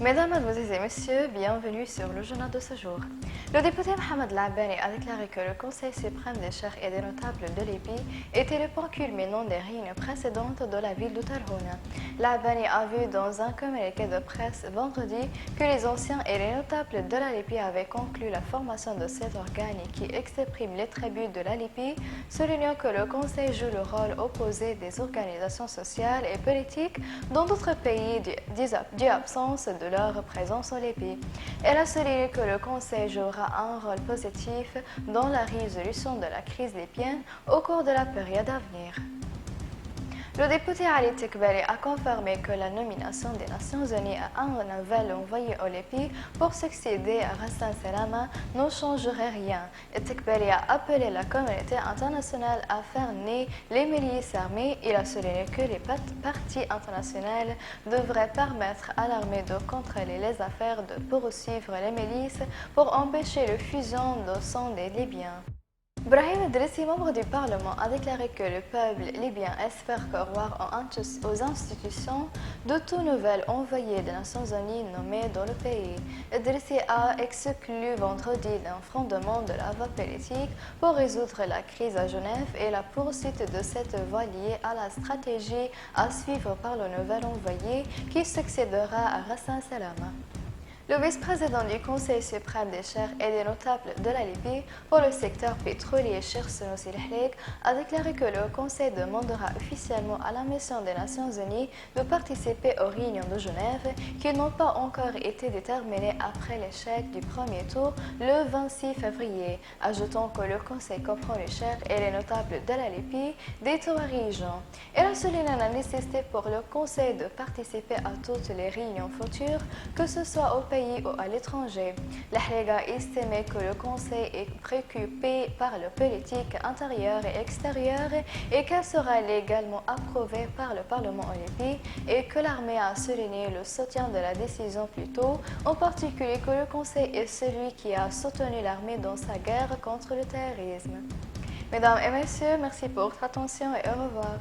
Mesdames, Mademoiselles et Messieurs, bienvenue sur le journal de ce jour. Le député Mohamed Labani a déclaré que le Conseil suprême des cheikhs et des notables de Libye était le point culminant des réunions précédentes de la ville de Tarhouna. Labani a vu dans un communiqué de presse vendredi que les anciens et les notables de la Libye avaient conclu la formation de cet organe qui exprime les tribus de la Libye, soulignant que le Conseil joue le rôle opposé des organisations sociales et politiques dans d'autres pays dû absence de leur présence en Libye. Elle a souligné que le Conseil jouera un rôle positif dans la résolution de la crise libyenne au cours de la période à venir. Le député Ali Tekbeli a confirmé que la nomination des Nations Unies à un nouvel envoyé au Libye pour succéder à Hassan Salama ne changerait rien. Et Tekbeli a appelé la communauté internationale à faire naître les milices armées. Il a souligné que les parties internationales devraient permettre à l'armée de contrôler les affaires, de poursuivre les milices pour empêcher la fusion de sang des Libyens. Brahim Idrissi, membre du Parlement, a déclaré que le peuple libyen espère croire aux institutions de tout nouvel envoyé des Nations Unies nommé dans le pays. Idrissi a exclu vendredi l'enfrontement de la voie politique pour résoudre la crise à Genève et la poursuite de cette voie liée à la stratégie à suivre par le nouvel envoyé qui succédera à Hassan Salama. Le vice-président du Conseil suprême des cheikhs et des notables de la Libye pour le secteur pétrolier, Cheikh Senoussi El a déclaré que le Conseil demandera officiellement à la mission des Nations Unies de participer aux réunions de Genève qui n'ont pas encore été déterminées après l'échec du premier tour le 26 février, ajoutant que le Conseil comprend les cheikhs et les notables de la Libye des trois régions. Elle a souligné la nécessité pour le Conseil de participer à toutes les réunions futures, que ce soit au pays ou à l'étranger. La Hlega a estimé que le Conseil est préoccupé par la politique intérieure et extérieure et qu'elle sera légalement approuvée par le Parlement en Libye et que l'armée a souligné le soutien de la décision plus tôt, en particulier que le Conseil est celui qui a soutenu l'armée dans sa guerre contre le terrorisme. Mesdames et messieurs, merci pour votre attention et au revoir.